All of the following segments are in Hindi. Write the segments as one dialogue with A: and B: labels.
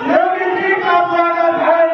A: योगी जी का स्वागत है।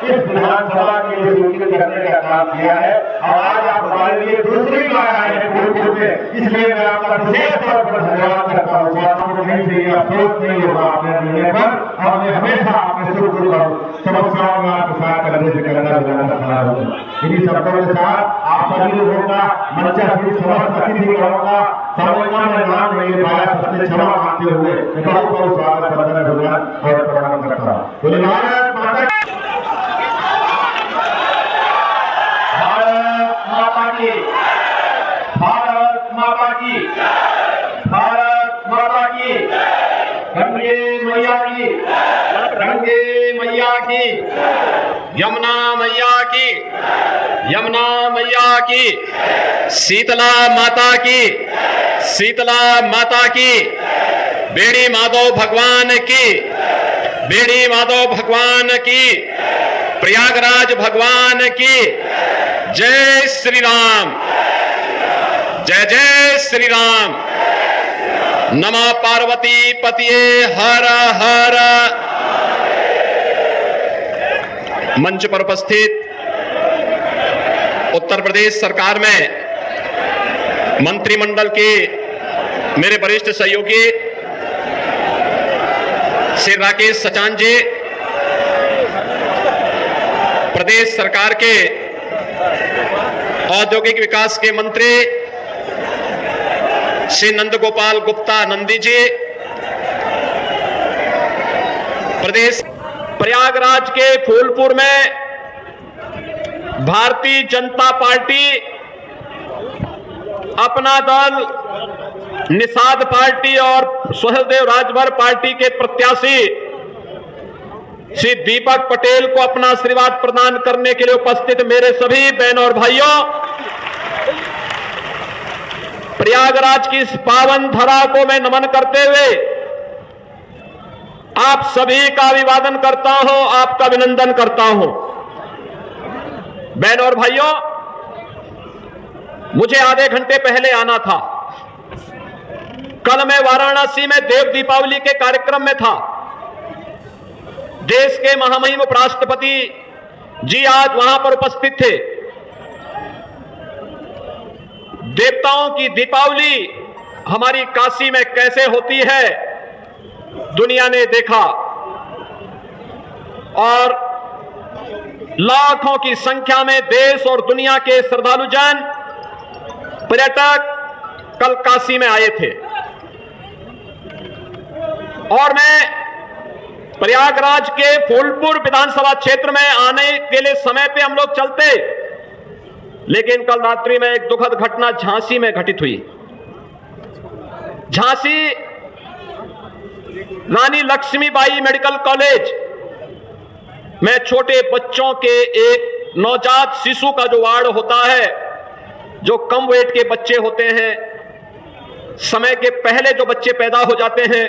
A: इस विधानसभा के लिए सूचित करने का काम किया है और आज आप हमारे लिए दूसरी बार आए हैं भोजपुर में, इसलिए मैं आपका विशेष तौर पर धन्यवाद करता हूँ। आपको नहीं चाहिए, अफसोस नहीं होगा आपने मिलने पर, और मैं हमेशा आपके सुख दुख और समस्याओं में आपके साथ करने से करना खड़ा होगा। इन्हीं शब्दों के साथ आप सभी लोगों का मंचा की समस्त अतिथि का समझना में नाम नहीं ले पाया, सबसे क्षमा मांगते हुए बहुत बहुत स्वागत करना भगवान और प्रणाम करता हूँ। भारत माता की, भारत माता की, गंगे मैया की, गंगे मैया की,
B: यमुना मैया की, यमुना मैया की, शीतला माता की, शीतला माता की, बेड़ी माधव भगवान की, बेड़ी माधव भगवान की, प्रयागराज भगवान की। जय श्री राम, जय जय श्री राम। नमः पार्वती पतिये हर हर। मंच पर उपस्थित उत्तर प्रदेश सरकार में मंत्रिमंडल के मेरे वरिष्ठ सहयोगी श्री राकेश सचान जी, प्रदेश सरकार के औद्योगिक विकास के मंत्री श्री नंद गोपाल गुप्ता नंदी जी, प्रदेश प्रयागराज के फूलपुर में भारतीय जनता पार्टी अपना दल निषाद पार्टी और सुहेलदेव राजभर पार्टी के प्रत्याशी श्री दीपक पटेल को अपना आशीर्वाद प्रदान करने के लिए उपस्थित मेरे सभी बहनों और भाइयों, प्रयागराज की इस पावन धरा को मैं नमन करते हुए आप सभी का अभिवादन करता हूं, आपका अभिनंदन करता हूं। बहनों और भाइयों, मुझे आधे घंटे पहले आना था। कल मैं वाराणसी में देव दीपावली के कार्यक्रम में था। देश के महामहिम उपराष्ट्रपति जी आज वहां पर उपस्थित थे। देवताओं की दीपावली हमारी काशी में कैसे होती है दुनिया ने देखा, और लाखों की संख्या में देश और दुनिया के श्रद्धालुजन पर्यटक कल काशी में आए थे। और मैं प्रयागराज के फूलपुर विधानसभा क्षेत्र में आने के लिए समय पे हम लोग चलते, लेकिन कल रात्रि में एक दुखद घटना झांसी में घटित हुई। झांसी रानी लक्ष्मीबाई मेडिकल कॉलेज में छोटे बच्चों के एक नवजात शिशु का जो वार्ड होता है, जो कम वेट के बच्चे होते हैं, समय के पहले जो बच्चे पैदा हो जाते हैं,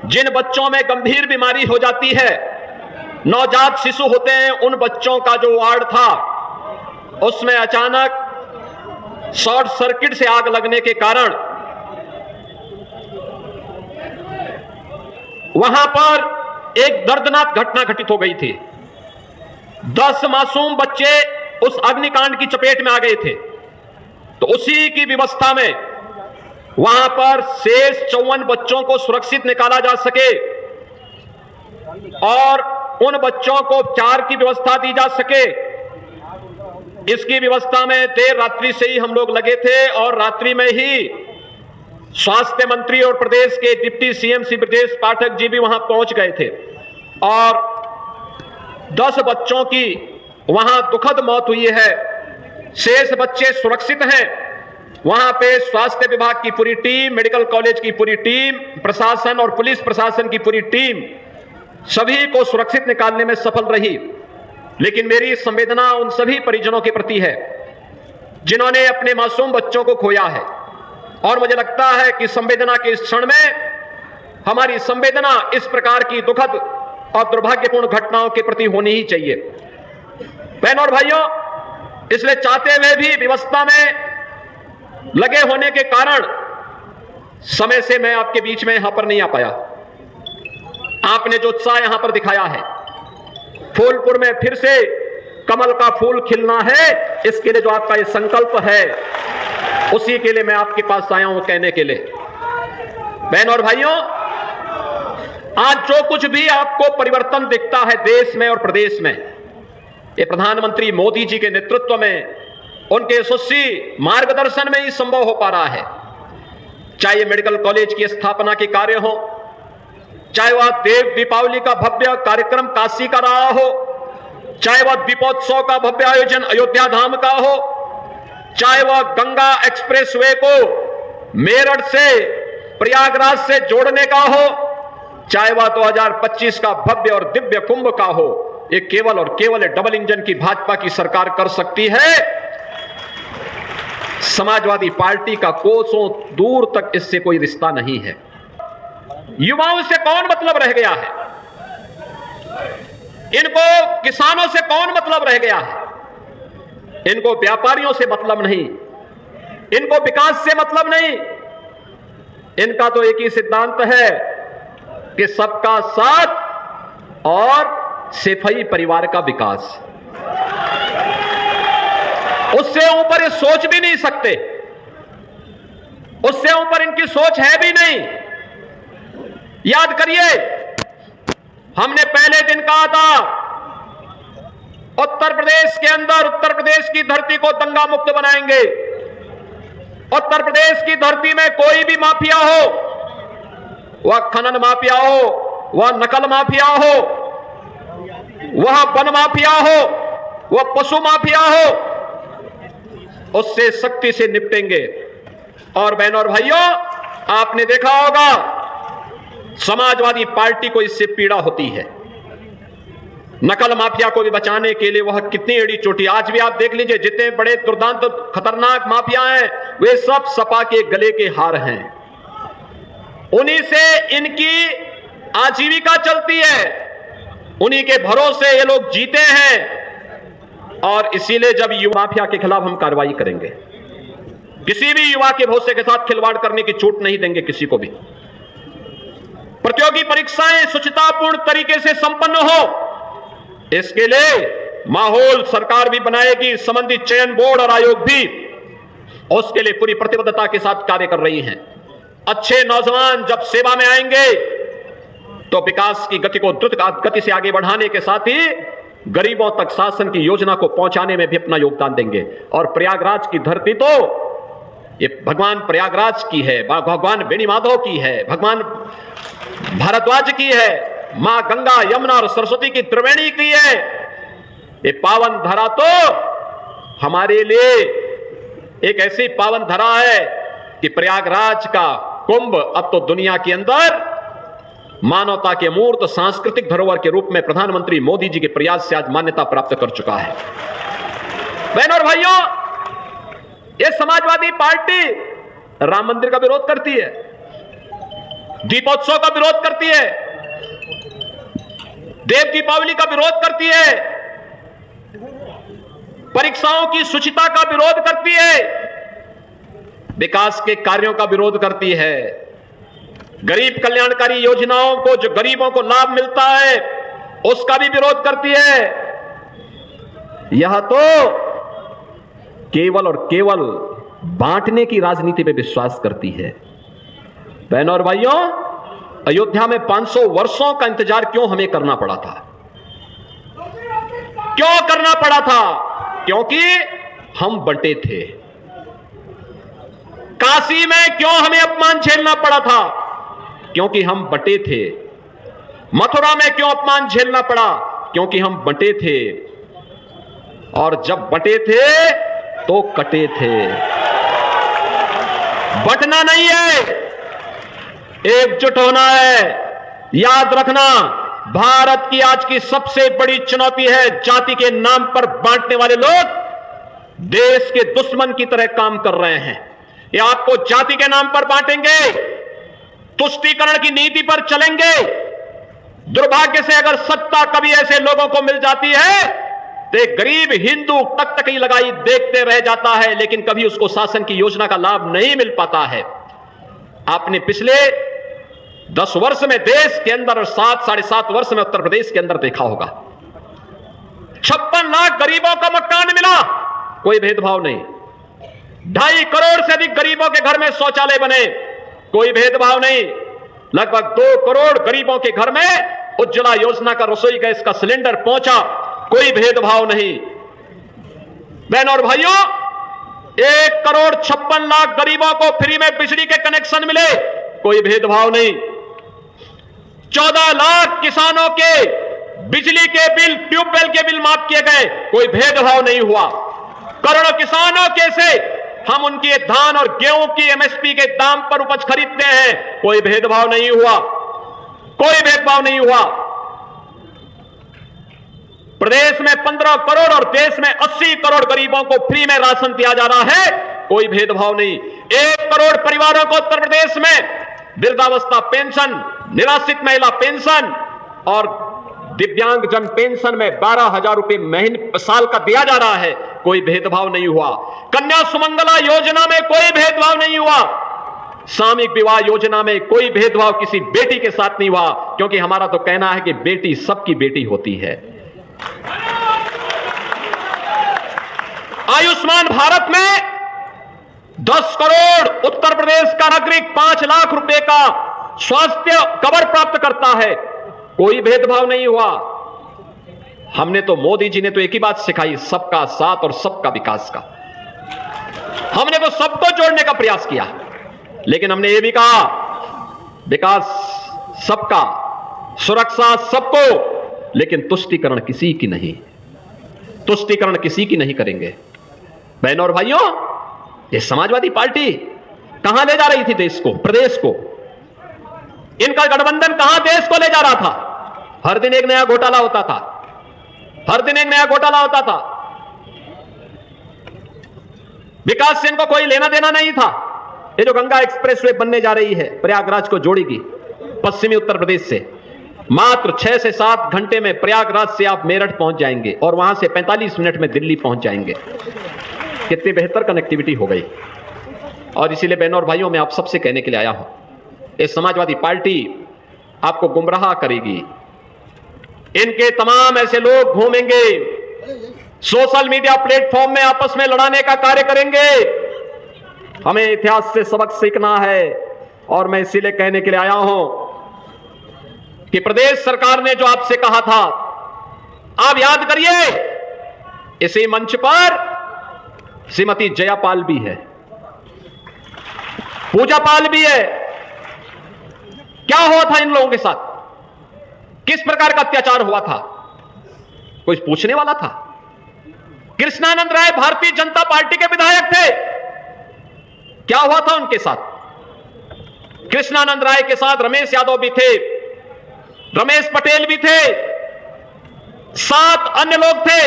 B: जिन बच्चों में गंभीर बीमारी हो जाती है, नवजात शिशु होते हैं, उन बच्चों का जो वार्ड था उसमें अचानक शॉर्ट सर्किट से आग लगने के कारण वहां पर एक दर्दनाक घटना घटित हो गई थी। 10 मासूम बच्चे उस अग्निकांड की चपेट में आ गए थे। तो उसी की व्यवस्था में वहां पर शेष 54 बच्चों को सुरक्षित निकाला जा सके और उन बच्चों को उपचार की व्यवस्था दी जा सके, इसकी व्यवस्था में देर रात्रि से ही हम लोग लगे थे। और रात्रि में ही स्वास्थ्य मंत्री और प्रदेश के डिप्टी सीएम श्री ब्रजेश पाठक जी भी वहां पहुंच गए थे और 10 बच्चों की वहां दुखद मौत हुई है। शेष बच्चे सुरक्षित हैं, वहां पे स्वास्थ्य विभाग की पूरी टीम, मेडिकल कॉलेज की पूरी टीम, प्रशासन और पुलिस प्रशासन की पूरी टीम सभी को सुरक्षित निकालने में सफल रही। लेकिन मेरी संवेदना उन सभी परिजनों के प्रति है जिन्होंने अपने मासूम बच्चों को खोया है। और मुझे लगता है कि संवेदना के इस क्षण में हमारी संवेदना इस प्रकार की दुखद और दुर्भाग्यपूर्ण घटनाओं के प्रति होनी ही चाहिए। बहनों और भाइयों, इसलिए चाहते हुए भी व्यवस्था में लगे होने के कारण समय से मैं आपके बीच में यहां पर नहीं आ पाया। आपने जो उत्साह यहां पर दिखाया है, फूलपुर में फिर से कमल का फूल खिलना है, इसके लिए जो आपका ये संकल्प है, उसी के लिए मैं आपके पास आया हूं कहने के लिए। बहनों और भाइयों, आज जो कुछ भी आपको परिवर्तन दिखता है देश में और प्रदेश में, ये प्रधानमंत्री मोदी जी के नेतृत्व में, उनके यशस्वी मार्गदर्शन में ही संभव हो पा रहा है। चाहे मेडिकल कॉलेज की स्थापना के कार्य हो, चाहे वह देव दीपावली का भव्य कार्यक्रम काशी का रहा हो, चाहे वह दीपोत्सव का भव्य आयोजन अयोध्या धाम का हो, चाहे वह गंगा एक्सप्रेसवे को मेरठ से प्रयागराज से जोड़ने का हो, चाहे वह 2025 का भव्य और दिव्य कुंभ का हो, ये केवल और केवल डबल इंजन की भाजपा की सरकार कर सकती है। समाजवादी पार्टी का कोसों दूर तक इससे कोई रिश्ता नहीं है। युवाओं से कौन मतलब रह गया है? इनको किसानों से कौन मतलब रह गया है? इनको व्यापारियों से मतलब नहीं, इनको विकास से मतलब नहीं। इनका तो एक ही सिद्धांत है कि सबका साथ और सिपाही परिवार का विकास। उससे ऊपर ये सोच भी नहीं सकते, उससे ऊपर इनकी सोच है भी नहीं। याद करिए, हमने पहले दिन कहा था उत्तर प्रदेश के अंदर, उत्तर प्रदेश की धरती को दंगा मुक्त बनाएंगे। उत्तर प्रदेश की धरती में कोई भी माफिया हो, वह खनन माफिया हो, वह नकल माफिया हो, वह वन माफिया हो, वह पशु माफिया हो, उससे सख्ती से निपटेंगे। और बहनों और भाइयों, आपने देखा होगा समाजवादी पार्टी को इससे पीड़ा होती है। नकल माफिया को भी बचाने के लिए वह कितनी एड़ी चोटी, आज भी आप देख लीजिए, जितने बड़े दुर्दांत खतरनाक माफिया हैं, वे सब सपा के गले के हार हैं। उन्हीं से इनकी आजीविका चलती है, उन्हीं के भरोसे ये लोग जीते हैं। और इसीलिए जब युवा माफिया के खिलाफ हम कार्रवाई करेंगे, किसी भी युवा के भरोसे के साथ खिलवाड़ करने की छूट नहीं देंगे किसी को भी। प्रतियोगी परीक्षाएं सुचितापूर्ण तरीके से संपन्न हो, इसके लिए माहौल सरकार भी बनाएगी, संबंधित चयन बोर्ड और आयोग भी उसके लिए पूरी प्रतिबद्धता के साथ कार्य कर रही हैं। अच्छे नौजवान जब सेवा में आएंगे तो विकास की गति को द्रुत गति से आगे बढ़ाने के साथ ही गरीबों तक शासन की योजना को पहुंचाने में भी अपना योगदान देंगे। और प्रयागराज की धरती तो ये भगवान प्रयागराज की है, भगवान बेनी माधव की है, भगवान भारद्वाज की है, मां गंगा यमुना और सरस्वती की त्रिवेणी की है। ये पावन धरा तो हमारे लिए एक ऐसी पावन धरा है कि प्रयागराज का कुंभ अब तो दुनिया के अंदर मानवता के मूर्त सांस्कृतिक धरोहर के रूप में प्रधानमंत्री मोदी जी के प्रयास से आज मान्यता प्राप्त कर चुका है। बहनों और भाइयों, ये समाजवादी पार्टी राम मंदिर का विरोध करती है, दीपोत्सव का विरोध करती है, देव दीपावली का विरोध करती है, परीक्षाओं की शुचिता का विरोध करती है, विकास के कार्यों का विरोध करती है, गरीब कल्याणकारी योजनाओं को, जो गरीबों को लाभ मिलता है, उसका भी विरोध करती है। यह तो केवल और केवल बांटने की राजनीति पे विश्वास करती है। बहनों और भाइयों, अयोध्या में 500 वर्षों का इंतजार क्यों हमें करना पड़ा था? क्यों करना पड़ा था? क्योंकि हम बंटे थे। काशी में क्यों हमें अपमान झेलना पड़ा था? क्योंकि हम बंटे थे। मथुरा में क्यों अपमान झेलना पड़ा? क्योंकि हम बंटे थे। और जब बंटे थे तो कटे थे। बंटना नहीं है, एकजुट होना है। याद रखना, भारत की आज की सबसे बड़ी चुनौती है जाति के नाम पर बांटने वाले लोग देश के दुश्मन की तरह काम कर रहे हैं। ये आपको जाति के नाम पर बांटेंगे, तुष्टीकरण की नीति पर चलेंगे। दुर्भाग्य से अगर सत्ता कभी ऐसे लोगों को मिल जाती है तो एक गरीब हिंदू टकटकी लगाई देखते रह जाता है, लेकिन कभी उसको शासन की योजना का लाभ नहीं मिल पाता है। आपने पिछले 10 वर्ष में देश के अंदर और 7-7.5 वर्ष में उत्तर प्रदेश के अंदर देखा होगा, 56 लाख गरीबों को मकान मिला, कोई भेदभाव नहीं। 2.5 करोड़ से अधिक गरीबों के घर में शौचालय बने, कोई भेदभाव नहीं। लगभग 2 करोड़ गरीबों के घर में उज्ज्वला योजना का रसोई गैस का सिलेंडर पहुंचा, कोई भेदभाव नहीं। बहनों और भाइयों, 1 करोड़ 56 लाख गरीबों को फ्री में बिजली के कनेक्शन मिले, कोई भेदभाव नहीं। 14 लाख किसानों के बिजली के बिल, ट्यूबवेल के बिल माफ किए गए, कोई भेदभाव नहीं हुआ। करोड़ों किसानों के से हम उनके धान और गेहूं की एमएसपी के दाम पर उपज खरीदते हैं, कोई भेदभाव नहीं हुआ, कोई भेदभाव नहीं हुआ। प्रदेश में 15 करोड़ और देश में 80 करोड़ गरीबों को फ्री में राशन दिया जा रहा है, कोई भेदभाव नहीं। 1 करोड़ परिवारों को उत्तर प्रदेश में वृद्धावस्था पेंशन, निराश्रित महिला पेंशन और दिव्यांगजन पेंशन में 12,000 रुपए महीने साल का दिया जा रहा है, कोई भेदभाव नहीं हुआ। कन्या सुमंगला योजना में कोई भेदभाव नहीं हुआ। सामूहिक विवाह योजना में कोई भेदभाव किसी बेटी के साथ नहीं हुआ, क्योंकि हमारा तो कहना है कि बेटी सबकी बेटी होती है। आयुष्मान भारत में 10 करोड़ उत्तर प्रदेश का नागरिक 5 लाख रुपए का स्वास्थ्य कवर प्राप्त करता है, कोई भेदभाव नहीं हुआ। हमने तो, मोदी जी ने तो एक ही बात सिखाई, सबका साथ और सबका विकास का। हमने तो सबको जोड़ने का प्रयास किया, लेकिन हमने ये भी कहा विकास सबका, सुरक्षा सबको, लेकिन तुष्टीकरण किसी की नहीं, तुष्टीकरण किसी की नहीं करेंगे। बहनों और भाइयों, ये समाजवादी पार्टी कहां ले जा रही थी देश को, प्रदेश को? इनका गठबंधन कहां देश को ले जा रहा था? हर दिन एक नया घोटाला होता था, हर दिन एक नया घोटाला होता था। विकास से इनको कोई लेना देना नहीं था। ये जो गंगा एक्सप्रेसवे बनने जा रही है, प्रयागराज को जोड़ेगी पश्चिमी उत्तर प्रदेश से, मात्र 6 से 7 घंटे में प्रयागराज से आप मेरठ पहुंच जाएंगे और वहां से 45 मिनट में दिल्ली पहुंच जाएंगे। कितनी बेहतर कनेक्टिविटी हो गई। और इसीलिए बहनों और भाइयों, मैं आप सबसे कहने के लिए आया हूं, ये समाजवादी पार्टी आपको गुमराह करेगी। इनके तमाम ऐसे लोग घूमेंगे, सोशल मीडिया प्लेटफॉर्म में आपस में लड़ाने का कार्य करेंगे। हमें इतिहास से सबक सीखना है, और मैं इसीलिए कहने के लिए आया हूं कि प्रदेश सरकार ने जो आपसे कहा था, आप याद करिए, इसी मंच पर श्रीमती जयापाल भी है, पूजा पाल भी है। क्या हुआ था इन लोगों के साथ? किस प्रकार का अत्याचार हुआ था? कोई पूछने वाला था? कृष्णानंद राय भारतीय जनता पार्टी के विधायक थे, क्या हुआ था उनके साथ? कृष्णानंद राय के साथ रमेश यादव भी थे, रमेश पटेल भी थे, 7 अन्य लोग थे,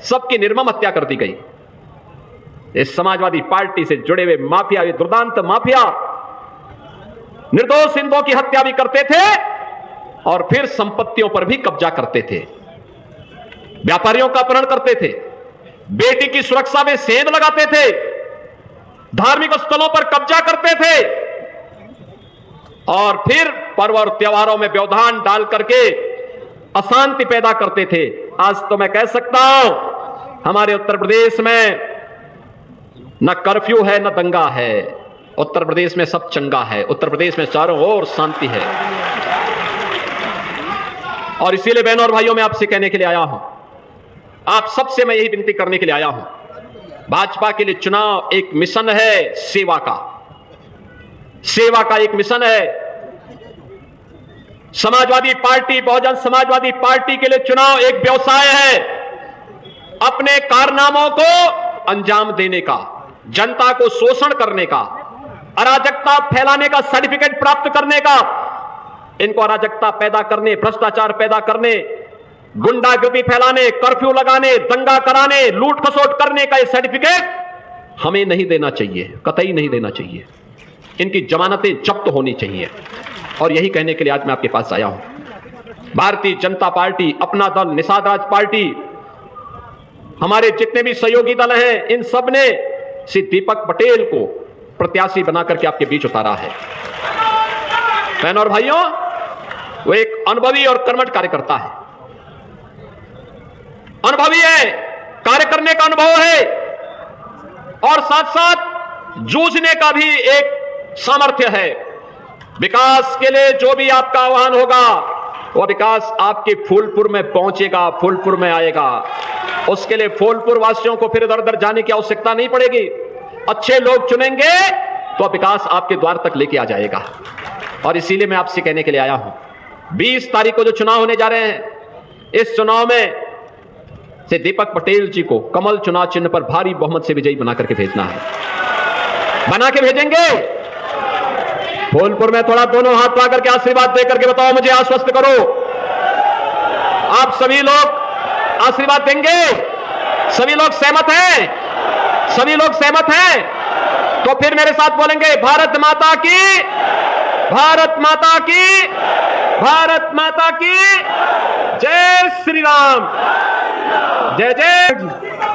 B: सबकी निर्मम हत्या कर दी गई। इस समाजवादी पार्टी से जुड़े हुए माफिया, ये दुर्दांत माफिया निर्दोष हिंदुओं की हत्या भी करते थे और फिर संपत्तियों पर भी कब्जा करते थे, व्यापारियों का अपहरण करते थे, बेटी की सुरक्षा में सेंध लगाते थे, धार्मिक स्थलों पर कब्जा करते थे और फिर पर्व और त्योहारों में व्यवधान डाल करके अशांति पैदा करते थे। आज तो मैं कह सकता हूं, हमारे उत्तर प्रदेश में न कर्फ्यू है न दंगा है, उत्तर प्रदेश में सब चंगा है, उत्तर प्रदेश में चारों ओर शांति है। और इसीलिए बहनों और भाइयों, मैं आपसे कहने के लिए आया हूं, आप सबसे मैं यही विनती करने के लिए आया हूं, भाजपा के लिए चुनाव एक मिशन है, सेवा का, सेवा का एक मिशन है। समाजवादी पार्टी, बहुजन समाजवादी पार्टी के लिए चुनाव एक व्यवसाय है, अपने कारनामों को अंजाम देने का, जनता को शोषण करने का, अराजकता फैलाने का सर्टिफिकेट प्राप्त करने का, इनको अराजकता पैदा करने, भ्रष्टाचार पैदा करने, गुंडागर्दी फैलाने, कर्फ्यू लगाने, दंगा कराने, लूट खसोट करने का यह सर्टिफिकेट हमें नहीं देना चाहिए, कतई नहीं देना चाहिए। इनकी जमानतें जब्त होनी चाहिए। और यही कहने के लिए आज मैं आपके पास आया हूं। भारतीय जनता पार्टी, अपना दल, निषाद राज पार्टी, हमारे जितने भी सहयोगी दल हैं, इन सब ने श्री दीपक पटेल को प्रत्याशी बनाकर के आपके बीच उतारा है। बहनों और भाइयों, वो एक अनुभवी और कर्मठ कार्यकर्ता है, अनुभवी है, कार्य करने का अनुभव है और साथ साथ जूझने का भी एक सामर्थ्य है। विकास के लिए जो भी आपका आह्वान होगा, वह विकास आपके फूलपुर में पहुंचेगा, फूलपुर में आएगा। उसके लिए फूलपुर वासियों को फिर इधर उधर जाने की आवश्यकता नहीं पड़ेगी। अच्छे लोग चुनेंगे तो विकास आपके द्वार तक लेके आ जाएगा। और इसीलिए मैं आपसे कहने के लिए आया हूं, 20 तारीख को जो चुनाव होने जा रहे हैं, इस चुनाव में से दीपक पटेल जी को कमल चुनाव चिन्ह पर भारी बहुमत से विजयी बना करके भेजना है। बना के भेजेंगे। फूलपुर में थोड़ा दोनों हाथ पा करके आशीर्वाद दे करके बताओ, मुझे आश्वस्त करो, आप सभी लोग आशीर्वाद देंगे? सभी लोग सहमत हैं? सभी लोग सहमत हैं? तो फिर मेरे साथ बोलेंगे, भारत माता की, भारत माता की, भारत माता की जय श्री राम, जय जय।